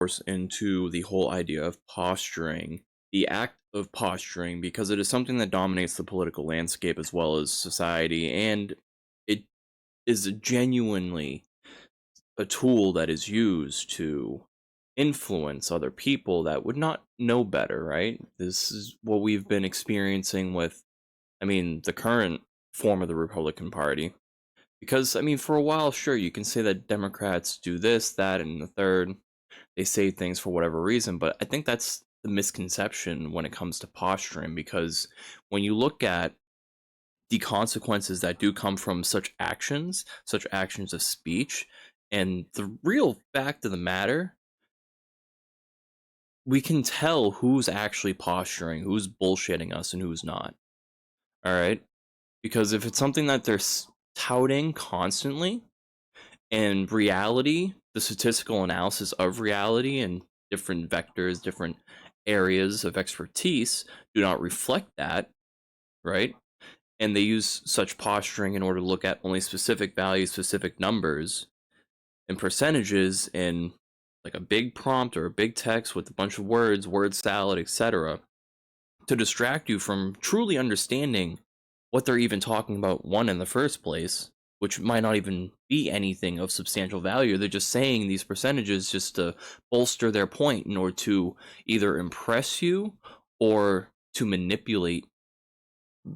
course into the whole idea of posturing, the act of posturing, because it is something that dominates the political landscape as well as society, and it is genuinely a tool that is used to influence other people that would not know better, right? This is what we've been experiencing with, the current form of the Republican Party. Because, for a while, sure, you can say that Democrats do this, that, and the third. They say things for whatever reason, but I think that's the misconception when it comes to posturing, because when you look at the consequences that do come from such actions of speech, and the real fact of the matter, we can tell who's actually posturing, who's bullshitting us, and who's not. All right? Because if it's something that they're touting constantly, and reality, the statistical analysis of reality and different vectors, different areas of expertise do not reflect that, right? And they use such posturing in order to look at only specific values, specific numbers, and percentages in like a big prompt or a big text with a bunch of words, word salad, etc., to distract you from truly understanding what they're even talking about, one, in the first place, which might not even be anything of substantial value. They're just saying these percentages just to bolster their point in order to either impress you or to manipulate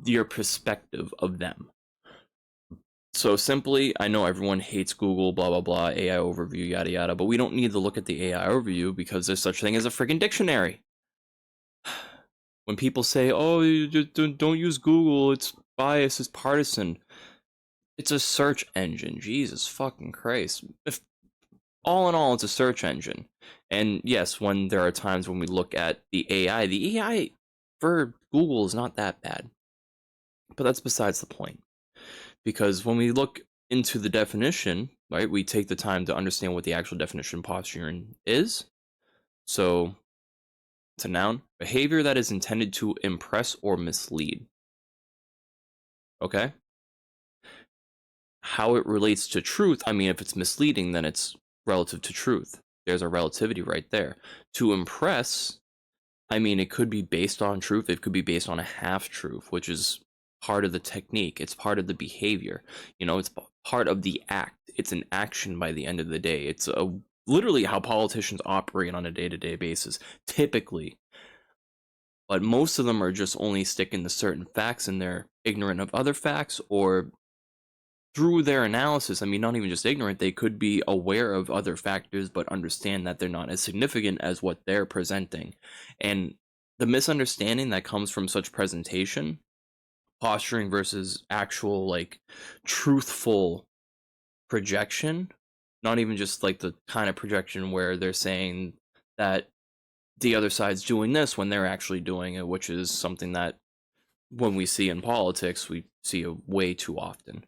your perspective of them. So simply, I know everyone hates Google, blah, blah, blah, AI overview, yada, yada, but we don't need to look at the AI overview because there's such thing as a freaking dictionary. When people say, oh, you don't use Google, it's biased, it's partisan. It's a search engine. Jesus fucking Christ. If all in all, it's a search engine. And yes, when there are times when we look at the AI for Google is not that bad. But that's besides the point. Because when we look into the definition, right, we take the time to understand what the actual definition of posturing is. So, it's a noun. Behavior that is intended to impress or mislead. Okay? How it relates to truth, if it's misleading, then it's relative to truth. There's a relativity right there. To impress, it could be based on truth, it could be based on a half truth, which is part of the technique, it's part of the behavior. It's part of the act. It's an action by the end of the day. It's literally how politicians operate on a day-to-day basis, typically. But most of them are just only sticking to certain facts and they're ignorant of other facts, or through their analysis, not even just ignorant, they could be aware of other factors, but understand that they're not as significant as what they're presenting. And the misunderstanding that comes from such presentation, posturing versus actual, like, truthful projection, not even just like the kind of projection where they're saying that the other side's doing this when they're actually doing it, which is something that when we see in politics, we see way too often.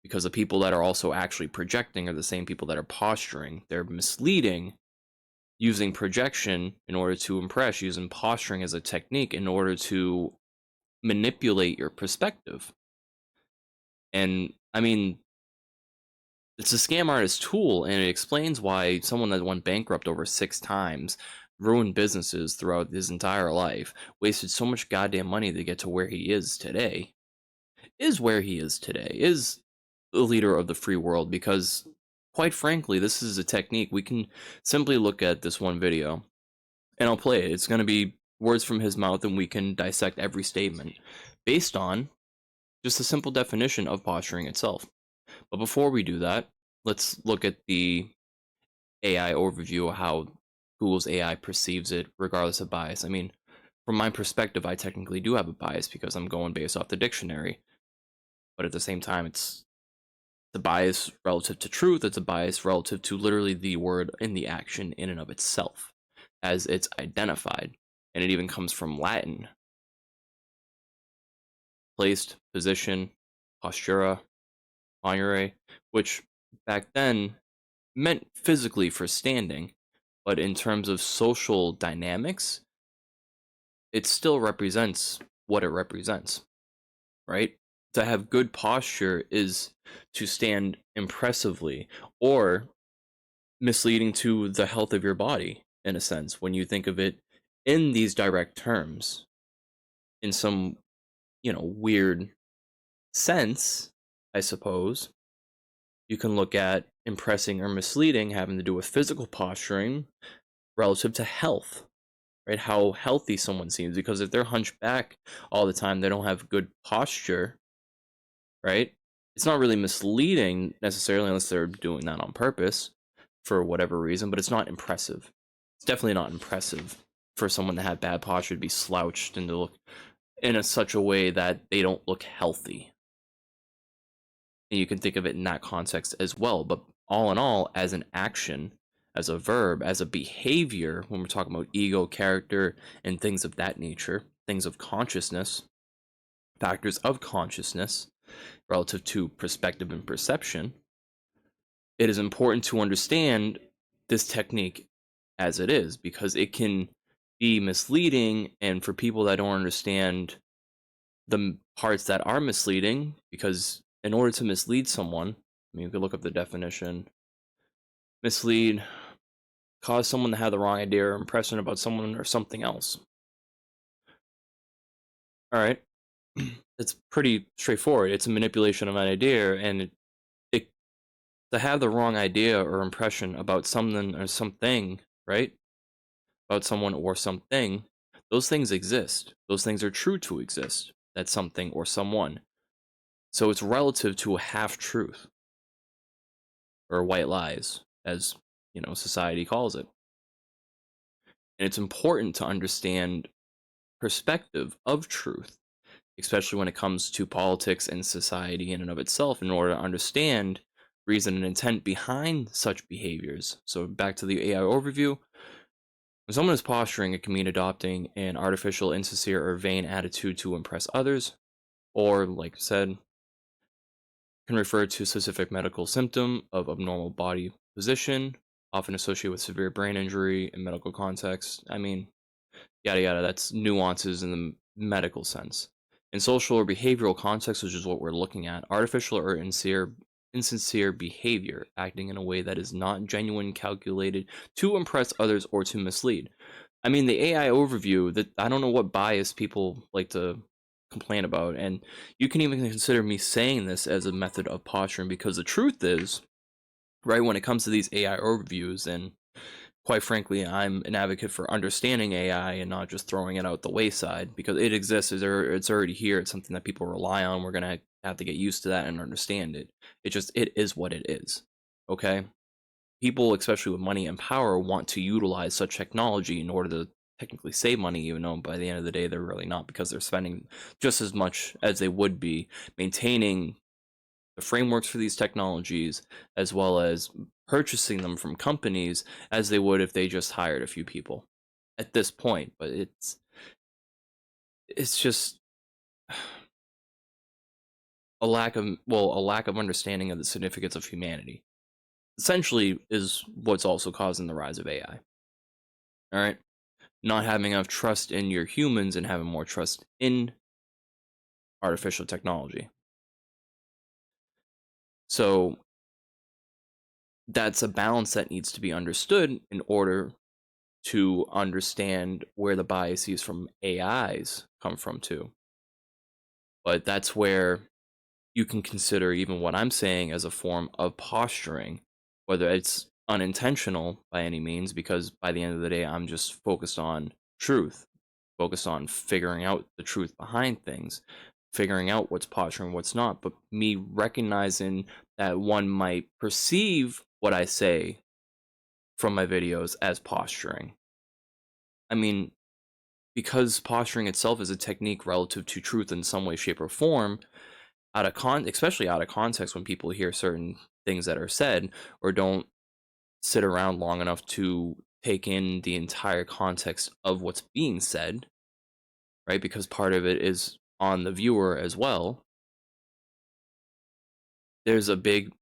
Because the people that are also actually projecting are the same people that are posturing. They're misleading using projection in order to impress, using posturing as a technique in order to manipulate your perspective. And it's a scam artist tool, and it explains why someone that went bankrupt over 6 times, ruined businesses throughout his entire life, wasted so much goddamn money to get to where he is today, is the leader of the free world. Because quite frankly, this is a technique. We can simply look at this one video and I'll play it. It's going to be words from his mouth and we can dissect every statement based on just a simple definition of posturing itself. But before we do that, let's look at the AI overview of how Google's AI perceives it regardless of bias. From my perspective, I technically do have a bias because I'm going based off the dictionary, but at the same time, it's the bias relative to truth. It's a bias relative to literally the word in the action in and of itself, as it's identified. And it even comes from Latin. Placed, position, postura, ponere, which back then meant physically for standing, but in terms of social dynamics, it still represents what it represents, right? To have good posture is to stand impressively, or misleading to the health of your body, in a sense, when you think of it in these direct terms, in some, weird sense, I suppose. You can look at impressing or misleading having to do with physical posturing relative to health, right? How healthy someone seems, because if they're hunched back all the time, they don't have good posture, right? It's not really misleading necessarily unless they're doing that on purpose for whatever reason, but it's not impressive. It's definitely not impressive for someone to have bad posture, to be slouched and to look in such a way that they don't look healthy. And you can think of it in that context as well. But all in all, as an action, as a verb, as a behavior, when we're talking about ego, character, and things of that nature, things of consciousness, factors of consciousness relative to perspective and perception, it is important to understand this technique as it is, because it can be misleading. And for people that don't understand the parts that are misleading, because in order to mislead someone, I mean, you could look up the definition. Mislead, cause someone to have the wrong idea or impression about someone or something else. All right. It's pretty straightforward. It's a manipulation of an idea, and it to have the wrong idea or impression about something or something, right? About someone or something, those things exist. Those things are true to exist. That something or someone. So it's relative to a half truth or white lies, as society calls it. And it's important to understand perspective of truth, especially when it comes to politics and society in and of itself, in order to understand reason and intent behind such behaviors. So back to the AI overview. When someone is posturing, it can mean adopting an artificial, insincere, or vain attitude to impress others, or, like I said, can refer to a specific medical symptom of abnormal body position, often associated with severe brain injury in medical context. I mean, yada yada, that's nuances in the medical sense. In social or behavioral context, which is what we're looking at, artificial or insincere behavior, acting in a way that is not genuine, calculated to impress others or to mislead. I mean, the AI overview, that I don't know what bias people like to complain about, and you can even consider me saying this as a method of posturing, because the truth is, right, when it comes to these AI overviews, and quite frankly, I'm an advocate for understanding AI and not just throwing it out the wayside, because it exists. It's already here. It's something that people rely on. We're gonna have to get used to that and understand it. It is what it is. Okay. People, especially with money and power, want to utilize such technology in order to technically save money, even though by the end of the day they're really not, because they're spending just as much as they would be maintaining the frameworks for these technologies, as well as purchasing them from companies, as they would if they just hired a few people at this point. But it's just a lack of understanding of the significance of humanity, essentially, is what's also causing the rise of AI. All right, not having enough trust in your humans and having more trust in artificial technology. So that's a balance that needs to be understood in order to understand where the biases from AIs come from too. But that's where you can consider even what I'm saying as a form of posturing, whether it's unintentional by any means, because by the end of the day, I'm just focused on truth, focused on figuring out the truth behind things, figuring out what's posturing, what's not. But me recognizing that one might perceive what I say from my videos as posturing. I mean, because posturing itself is a technique relative to truth in some way, shape, or form, especially out of context, when people hear certain things that are said, or don't sit around long enough to take in the entire context of what's being said, right? Because part of it is on the viewer as well. There's a big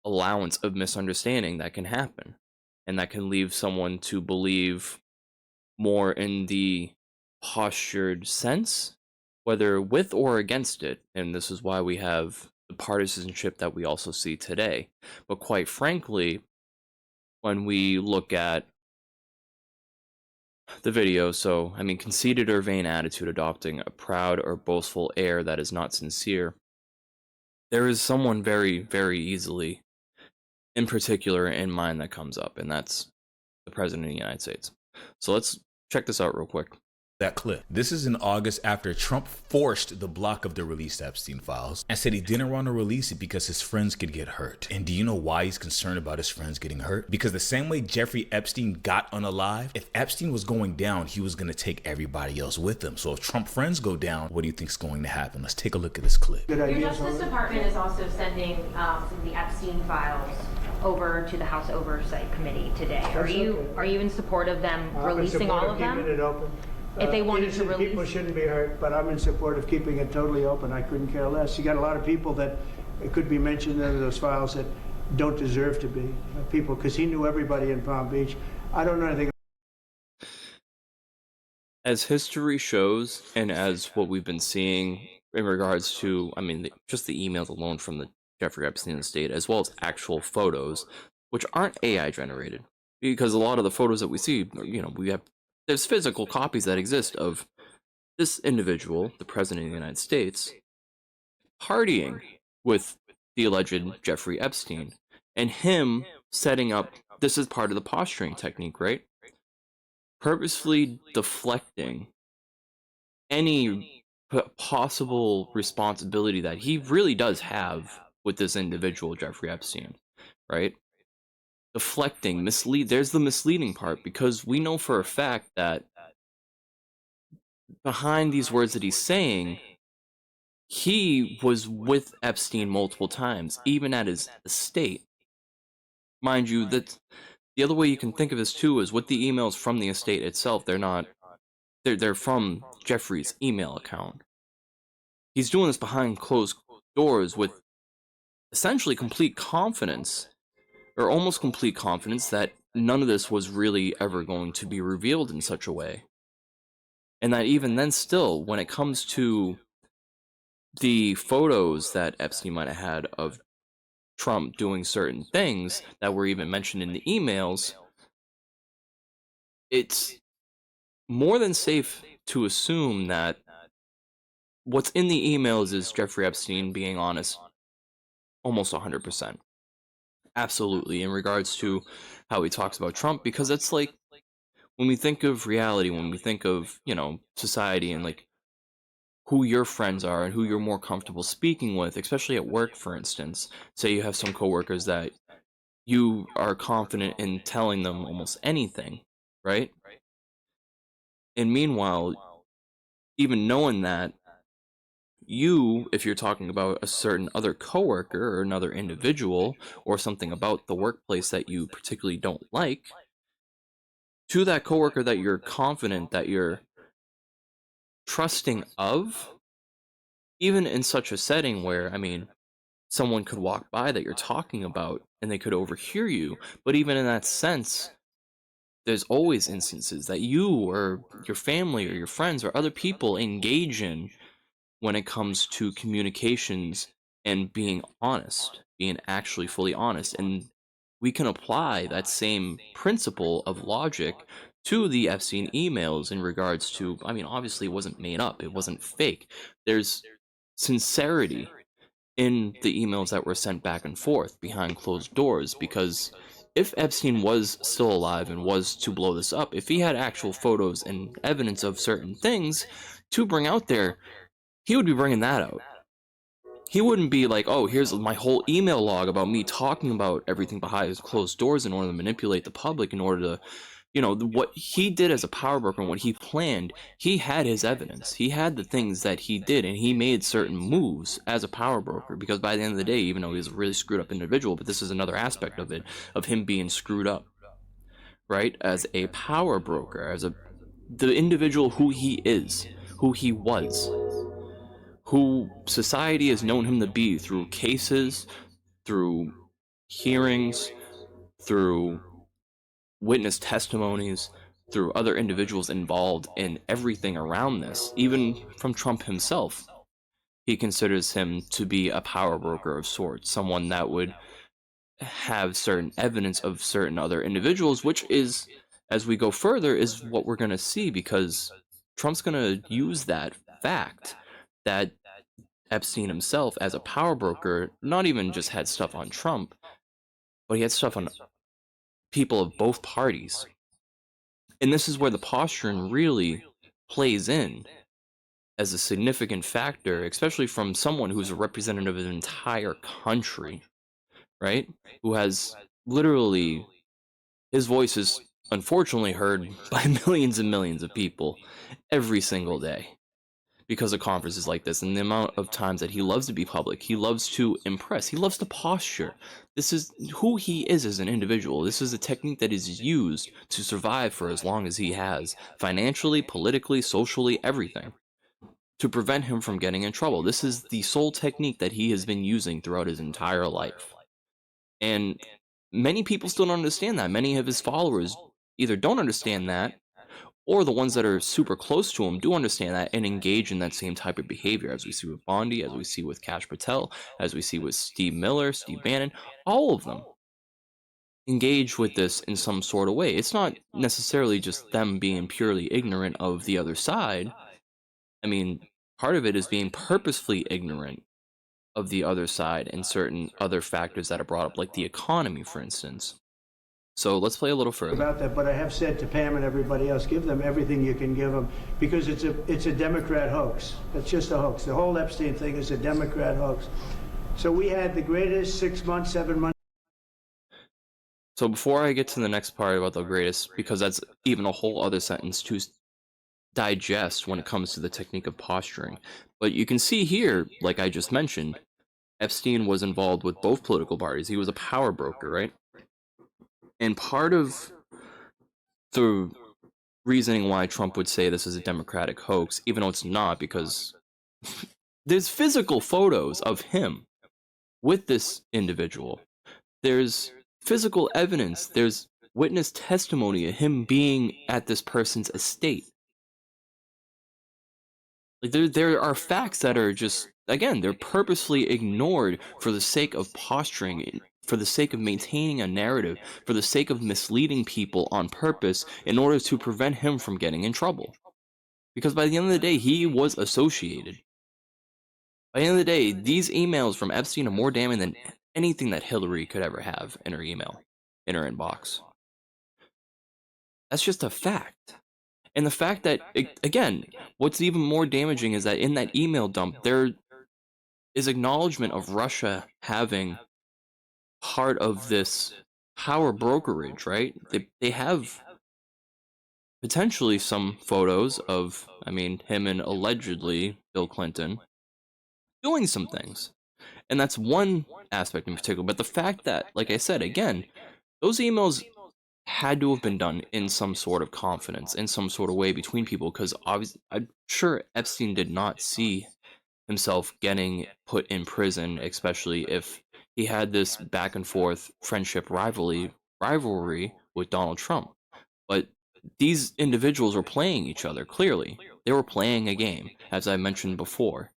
allowance of misunderstanding that can happen, and that can leave someone to believe more in the postured sense, whether with or against it. And this is why we have the partisanship that we also see today. But quite frankly, when we look at the video. So, I mean, conceited or vain attitude, adopting a proud or boastful air that is not sincere. There is someone very, very easily, in particular, in mind that comes up, and that's the President of the United States. So let's check this out real quick. That clip. This is in August after Trump forced the block of the released Epstein files and said he didn't want to release it because his friends could get hurt. And do you know why he's concerned about his friends getting hurt? Because the same way Jeffrey Epstein got unalive, if Epstein was going down, he was going to take everybody else with him. So if Trump friends go down, what do you think is going to happen? Let's take a look at this clip. Your Justice Department is also sending some of the Epstein files over to the House Oversight Committee today. Are you in support of them releasing all of them? Keeping it open. If they wanted to release, people shouldn't be hurt, but I'm in support of keeping it totally open. I couldn't care less. You got a lot of people that it could be mentioned in those files that don't deserve to be people, because he knew everybody in Palm Beach. I don't know anything. As history shows, and as what we've been seeing in regards to, I mean, just the emails alone from the Jeffrey Epstein estate, as well as actual photos, which aren't AI generated, because a lot of the photos that we see, you know, there's physical copies that exist of this individual, the President of the United States, partying with the alleged Jeffrey Epstein, and him setting up, this is part of the posturing technique, right? Purposefully deflecting any possible responsibility that he really does have with this individual, Jeffrey Epstein, right? Deflecting, there's the misleading part, because we know for a fact that behind these words that he's saying, he was with Epstein multiple times, even at his estate. Mind you, that the other way you can think of this too is with the emails from the estate itself. They're from Jeffrey's email account. He's doing this behind closed doors with essentially complete confidence, or almost complete confidence, that none of this was really ever going to be revealed in such a way. And that even then still, when it comes to the photos that Epstein might have had of Trump doing certain things that were even mentioned in the emails, it's more than safe to assume that what's in the emails is Jeffrey Epstein being honest almost 100%. Absolutely, in regards to how he talks about Trump, because it's like, when we think of reality, when we think of, you know, society, and like who your friends are and who you're more comfortable speaking with, especially at work, for instance. Say you have some coworkers that you are confident in telling them almost anything, right? And meanwhile, even knowing that, you, if you're talking about a certain other coworker or another individual, or something about the workplace that you particularly don't like, to that coworker that you're confident, that you're trusting of, even in such a setting where, I mean, someone could walk by that you're talking about and they could overhear you, but even in that sense, there's always instances that you or your family or your friends or other people engage in when it comes to communications and being honest, being actually fully honest. And we can apply that same principle of logic to the Epstein emails in regards to, I mean, obviously it wasn't made up, it wasn't fake. There's sincerity in the emails that were sent back and forth behind closed doors, because if Epstein was still alive and was to blow this up, if he had actual photos and evidence of certain things to bring out there, he would be bringing that out. He wouldn't be like, oh, here's my whole email log about me talking about everything behind closed doors in order to manipulate the public, in order to, you know, what he did as a power broker and what he planned. He had his evidence. He had the things that he did, and he made certain moves as a power broker, because by the end of the day, even though he was a really screwed up individual, but this is another aspect of it, of him being screwed up, right? As a power broker, as the individual who he is, who he was, who society has known him to be through cases, through hearings, through witness testimonies, through other individuals involved in everything around this, even from Trump himself. He considers him to be a power broker of sorts, someone that would have certain evidence of certain other individuals, which is, as we go further, is what we're going to see, because Trump's going to use that fact that Epstein himself, as a power broker, not even just had stuff on Trump, but he had stuff on people of both parties. And this is where the posturing really plays in as a significant factor, especially from someone who's a representative of an entire country, right? Who has literally, his voice is unfortunately heard by millions and millions of people every single day because of conferences like this, and the amount of times that he loves to be public. He loves to impress. He loves to posture. This is who he is as an individual. This is a technique that is used to survive for as long as he has, financially, politically, socially, everything, to prevent him from getting in trouble. This is the sole technique that he has been using throughout his entire life. And many people still don't understand that. Many of his followers either don't understand that, or the ones that are super close to him do understand that and engage in that same type of behavior, as we see with Bondi, as we see with Kash Patel, as we see with Steve Miller, Steve Bannon. All of them engage with this in some sort of way. It's not necessarily just them being purely ignorant of the other side. I mean, part of it is being purposefully ignorant of the other side and certain other factors that are brought up, like the economy, for instance. So let's play a little further about that, but I have said to Pam and everybody else, give them everything you can give them, because it's a Democrat hoax. It's just a hoax. The whole Epstein thing is a Democrat hoax. So we had the greatest 6 months, 7 months. So before I get to the next part about the greatest, because that's even a whole other sentence to digest when it comes to the technique of posturing. But you can see here, like I just mentioned, Epstein was involved with both political parties. He was a power broker, right? And part of the reasoning why Trump would say this is a Democratic hoax, even though it's not, because there's physical photos of him with this individual. There's physical evidence. There's witness testimony of him being at this person's estate. Like there are facts that are just, again, they're purposely ignored for the sake of posturing, for the sake of maintaining a narrative, for the sake of misleading people on purpose in order to prevent him from getting in trouble. Because by the end of the day, he was associated. By the end of the day, these emails from Epstein are more damning than anything that Hillary could ever have in her email, in her inbox. That's just a fact. And the fact that, again, what's even more damaging is that in that email dump, there is acknowledgement of Russia having part of this power brokerage, right? They have potentially some photos of, I mean, him and allegedly Bill Clinton doing some things. And that's one aspect in particular. But the fact that, like I said, again, those emails had to have been done in some sort of confidence, in some sort of way between people, because obviously, I'm sure Epstein did not see himself getting put in prison, especially if he had this back and forth friendship rivalry with Donald Trump. But these individuals were playing each other, clearly. They were playing a game, as I mentioned before.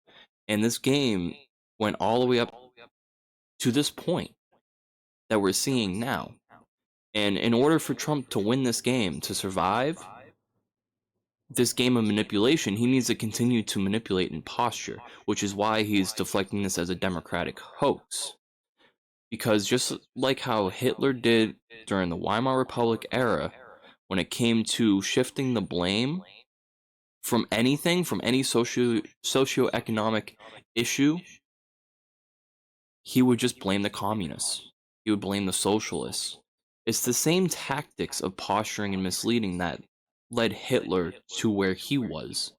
And this game went all the way up to this point that we're seeing now. And in order for Trump to win this game, to survive this game of manipulation, he needs to continue to manipulate and posture, which is why he's deflecting this as a Democratic hoax. Because just like how Hitler did during the Weimar Republic era, when it came to shifting the blame from anything, from any socioeconomic issue, he would just blame the communists. He would blame the socialists. It's the same tactics of posturing and misleading that led Hitler to where he was.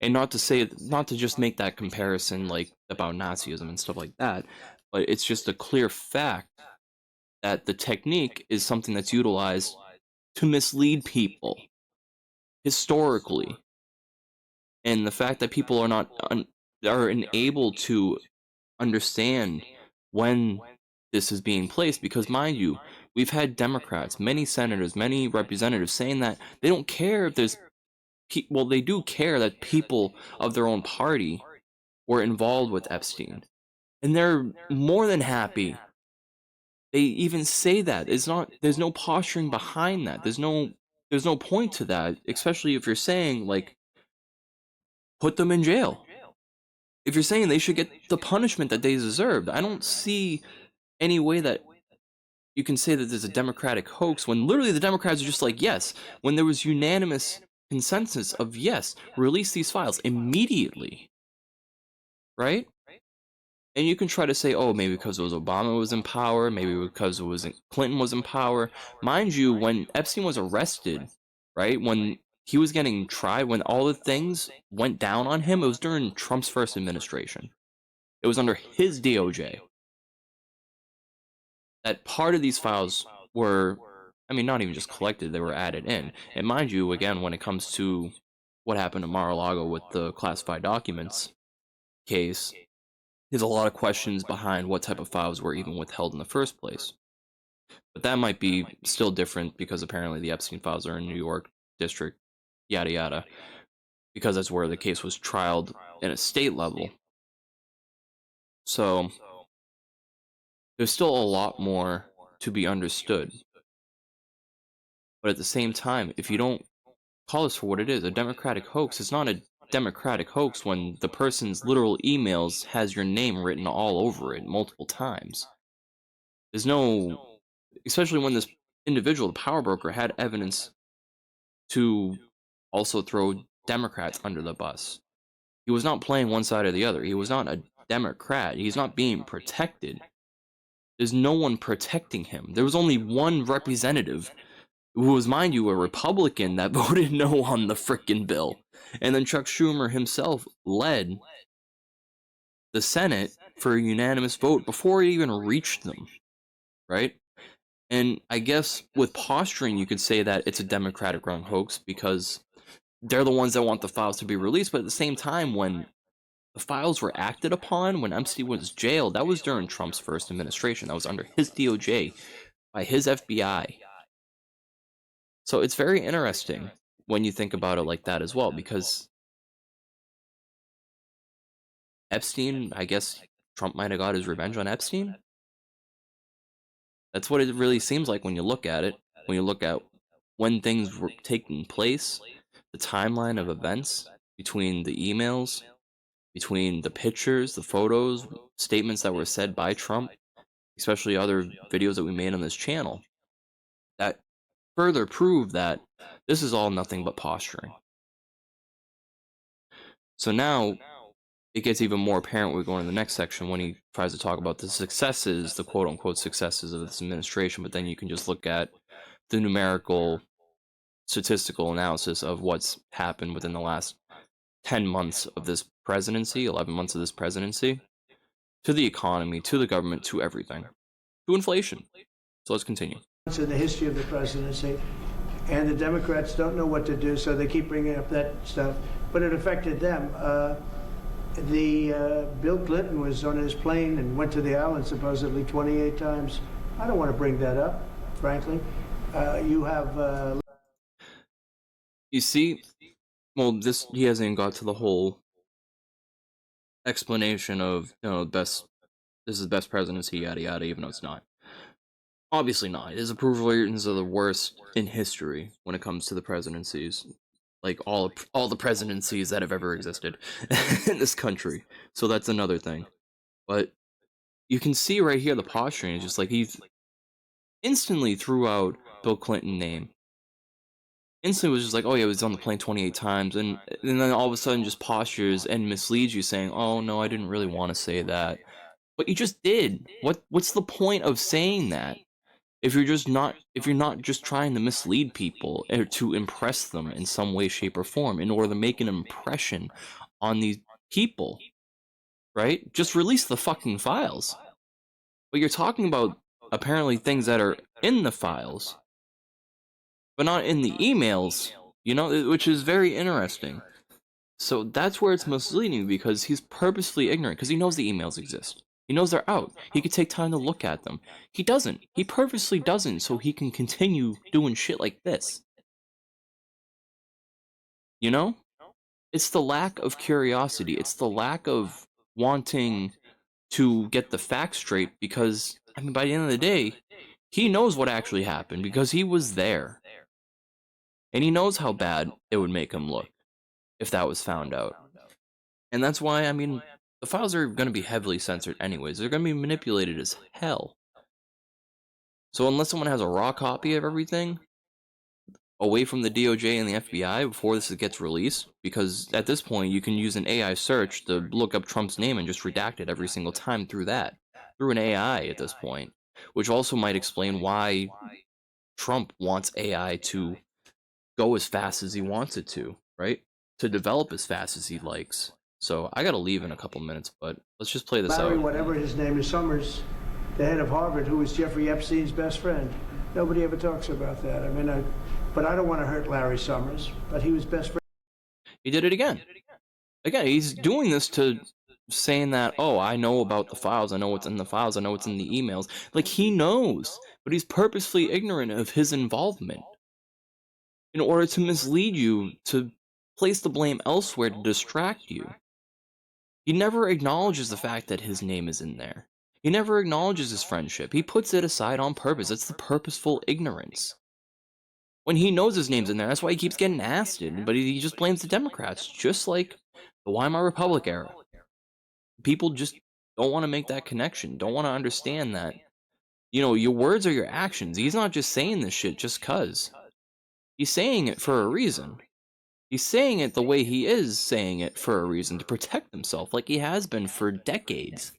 And not to just make that comparison like about Nazism and stuff like that, but it's just a clear fact that the technique is something that's utilized to mislead people historically. And the fact that people are unable to understand when this is being placed, because mind you, we've had Democrats, many senators, many representatives saying that they don't care if there's well, they do care that people of their own party were involved with Epstein. And they're more than happy They even say that. There's no posturing behind that. There's no point to that, especially if you're saying, like, put them in jail. If you're saying they should get the punishment that they deserved, I don't see any way that you can say that there's a Democratic hoax when literally the Democrats are just like, yes, when there was unanimous consensus of yes, release these files immediately, right? And you can try to say, oh, maybe because it was Obama was in power, maybe because it was Clinton was in power. Mind you, when Epstein was arrested, right, when he was getting tried, when all the things went down on him, it was during Trump's first administration. It was under his DOJ. That part of these files were, I mean, not even just collected, they were added in. And mind you, again, when it comes to what happened to Mar-a-Lago with the classified documents case, there's a lot of questions behind what type of files were even withheld in the first place. But that might be still different because apparently the Epstein files are in New York District, yada yada, because that's where the case was trialed in a state level. So there's still a lot more to be understood. But at the same time, if you don't call this for what it is, a Democratic hoax, it's not a Democratic hoax when the person's literal emails has your name written all over it multiple times. There's no, especially when this individual, the power broker, had evidence to also throw Democrats under the bus. He was not playing one side or the other. He was not a Democrat. He's not being protected. There's no one protecting him. There was only one representative who was, mind you, a Republican that voted no on the frickin' bill. And then Chuck Schumer himself led the Senate for a unanimous vote before it even reached them, right? And I guess with posturing, you could say that it's a Democratic-run hoax because they're the ones that want the files to be released, but at the same time, when the files were acted upon, when Epstein was jailed, that was during Trump's first administration. That was under his DOJ, by his FBI. So it's very interesting when you think about it like that as well, because Epstein, I guess Trump might have got his revenge on Epstein. That's what it really seems like when you look at it. When you look at when things were taking place, the timeline of events between the emails, between the pictures, the photos, statements that were said by Trump, especially other videos that we made on this channel, that further prove that this is all nothing but posturing. So now it gets even more apparent when we go into the next section when he tries to talk about the successes, the quote-unquote successes of this administration, but then you can just look at the numerical, statistical analysis of what's happened within the last 10 months of this presidency, 11 months of this presidency, to the economy, to the government, to everything, to inflation. So let's continue. In the history of the presidency, and the Democrats don't know what to do, so they keep bringing up that stuff, but it affected them. Bill Clinton was on his plane and went to the island supposedly 28 times. I don't want to bring that up, frankly. You have... You see, well, he hasn't even got to the whole explanation of, this is the best presidency, yada yada, even though it's not. Obviously not. His approval ratings are the worst in history when it comes to the presidencies. Like, all the presidencies that have ever existed in this country. So that's another thing. But you can see right here the posturing is just like he instantly threw out Bill Clinton's name. Instantly was just like, oh yeah, he was on the plane 28 times, and then all of a sudden just postures and misleads you saying, oh no, I didn't really want to say that. But you just did. What's the point of saying that? If you're not just trying to mislead people or to impress them in some way, shape, or form in order to make an impression on these people, right? Just release the fucking files. But you're talking about apparently things that are in the files, but not in the emails, which is very interesting. So that's where it's misleading, because he's purposefully ignorant, because he knows the emails exist. He knows they're out. He could take time to look at them. He doesn't. He purposely doesn't, so he can continue doing shit like this. It's the lack of curiosity. It's the lack of wanting to get the facts straight, because I mean, by the end of the day, he knows what actually happened because he was there. And he knows how bad it would make him look if that was found out. And that's why, I mean, the files are going to be heavily censored anyways. They're going to be manipulated as hell. So unless someone has a raw copy of everything, away from the DOJ and the FBI before this gets released, because at this point you can use an AI search to look up Trump's name and just redact it every single time through an AI at this point, which also might explain why Trump wants AI to go as fast as he wants it to, right? To develop as fast as he likes. So I gotta leave in a couple minutes, but let's just play this Larry, out. whatever his name is, Summers, the head of Harvard, who was Jeffrey Epstein's best friend. Nobody ever talks about that. I mean, but I don't want to hurt Larry Summers, but he was best friend. He did it again. Again, he's doing this to saying that, oh, I know about the files, I know what's in the files, I know what's in the emails. Like, he knows, but he's purposefully ignorant of his involvement in order to mislead you, to place the blame elsewhere, to distract you. He never acknowledges the fact that his name is in there. He never acknowledges his friendship. He puts it aside on purpose. It's the purposeful ignorance. When he knows his name's in there, that's why he keeps getting asted, but he just blames the Democrats, just like the Weimar Republic era. People just don't want to make that connection, don't want to understand that, you know, your words are your actions. He's not just saying this shit just cuz. He's saying it for a reason. He's saying it the way he is saying it for a reason, to protect himself, like he has been for decades.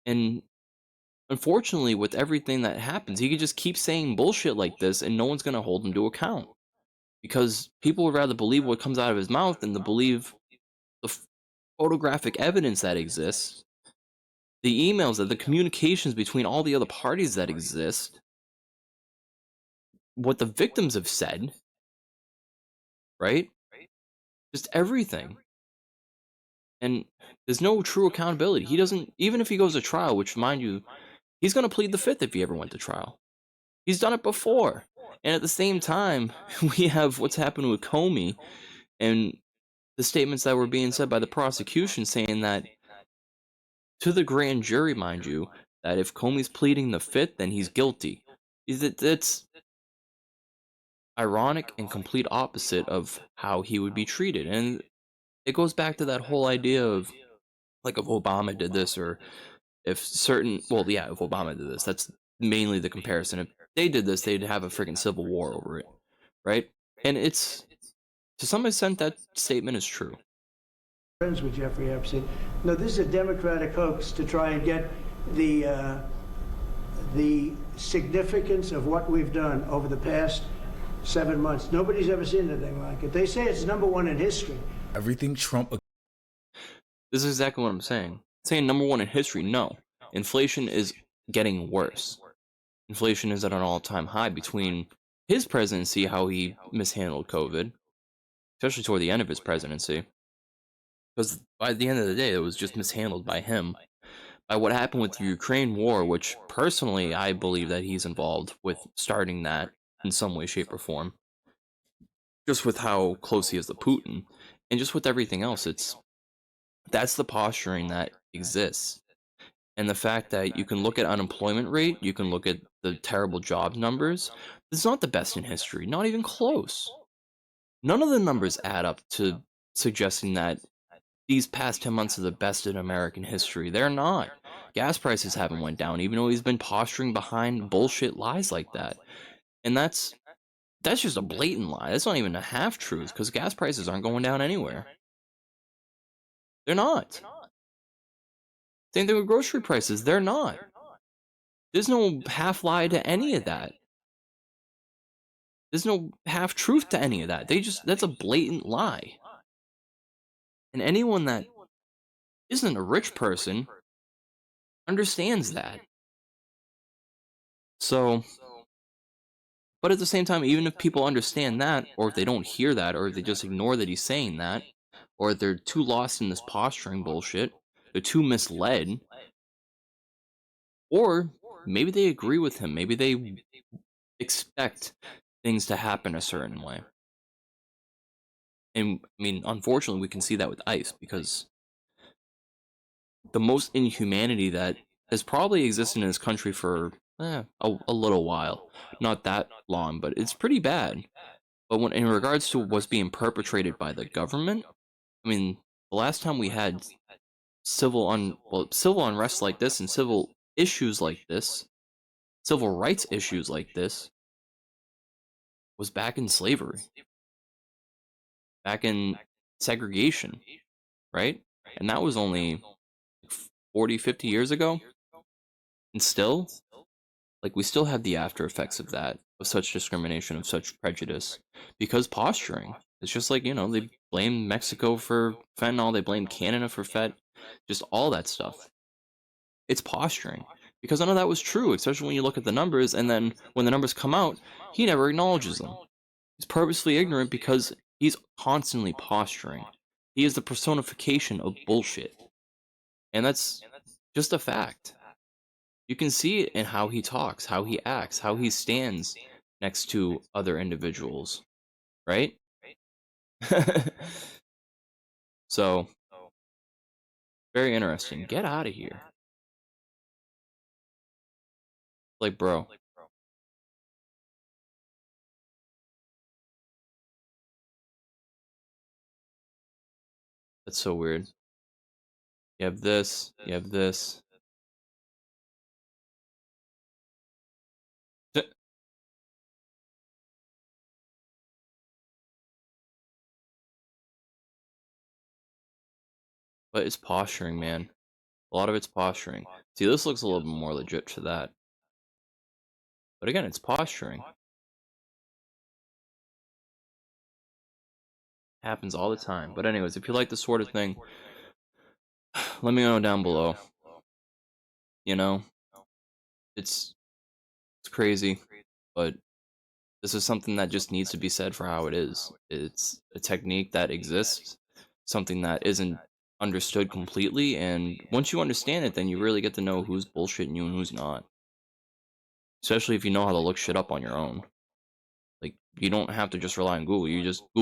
And unfortunately, with everything that happens, he could just keep saying bullshit like this and no one's going to hold him to account. Because people would rather believe what comes out of his mouth than to believe the photographic evidence that exists, the emails, the communications between all the other parties that exist, what the victims have said, right? Just everything. And there's no true accountability. He doesn't, even if he goes to trial, which, mind you, he's going to plead the fifth if he ever went to trial. He's done it before. And at the same time, we have what's happened with Comey and the statements that were being said by the prosecution saying that, to the grand jury, mind you, that if Comey's pleading the fifth, then he's guilty. That's ironic and complete opposite of how he would be treated. And it goes back to that whole idea of, like, if Obama did this, or if certain, well, yeah, if Obama did this, that's mainly the comparison. If they did this, they'd have a freaking civil war over it, right? And it's, to some extent, that statement is true. Friends with Jeffrey Epstein. No, this is a Democratic hoax to try and get the significance of what we've done over the past 7 months. Nobody's ever seen anything like it. They say it's #1 in history. Everything Trump. This is exactly what I'm saying. Saying #1 in history, no. Inflation is getting worse. Inflation is at an all-time high between his presidency, how he mishandled COVID, especially toward the end of his presidency. Because by the end of the day, it was just mishandled by him. By what happened with the Ukraine war, which personally I believe that he's involved with starting that in some way, shape, or form. Just with how close he is to Putin. And just with everything else, that's the posturing that exists. And the fact that you can look at unemployment rate, you can look at the terrible job numbers. It's not the best in history, not even close. None of the numbers add up to suggesting that these past 10 months are the best in American history. They're not. Gas prices haven't went down, even though he's been posturing behind bullshit lies like that. And that's just a blatant lie. That's not even a half-truth, because gas prices aren't going down anywhere. They're not. Same thing with grocery prices. They're not. There's no half-lie to any of that. There's no half-truth to any of that. That's a blatant lie. And anyone that isn't a rich person understands that. So, but at the same time, even if people understand that, or if they don't hear that, or if they just ignore that he's saying that, or if they're too lost in this posturing bullshit, they're too misled, or maybe they agree with him, maybe they expect things to happen a certain way. And, I mean, unfortunately, we can see that with ICE, because the most inhumanity that has probably existed in this country for a little while. Not that long, but it's pretty bad. But when in regards to what's being perpetrated by the government, I mean, the last time we had civil unrest like this and civil issues like this, civil rights issues like this, was back in slavery, back in segregation, right? And that was only 40, 50 years ago. And still, like, we still have the after effects of that, of such discrimination, of such prejudice, because posturing. It's just like, you know, they blame Mexico for fentanyl, they blame Canada for just all that stuff. It's posturing. Because none of that was true, especially when you look at the numbers, and then when the numbers come out, he never acknowledges them. He's purposely ignorant because he's constantly posturing. He is the personification of bullshit. And that's just a fact. You can see it in how he talks, how he acts, how he stands next to other individuals, right? So, very interesting. Get out of here. Like, bro. That's so weird. You have this, you have this. But it's posturing, man. A lot of it's posturing. See, this looks a little bit more legit to that. But again, it's posturing. Happens all the time. But anyways, if you like this sort of thing, let me know down below. You know, it's crazy, but this is something that just needs to be said for how it is. It's a technique that exists, something that isn't understood completely, and once you understand it, then you really get to know who's bullshitting you and who's not. Especially if you know how to look shit up on your own. Like, you don't have to just rely on Google, you just Google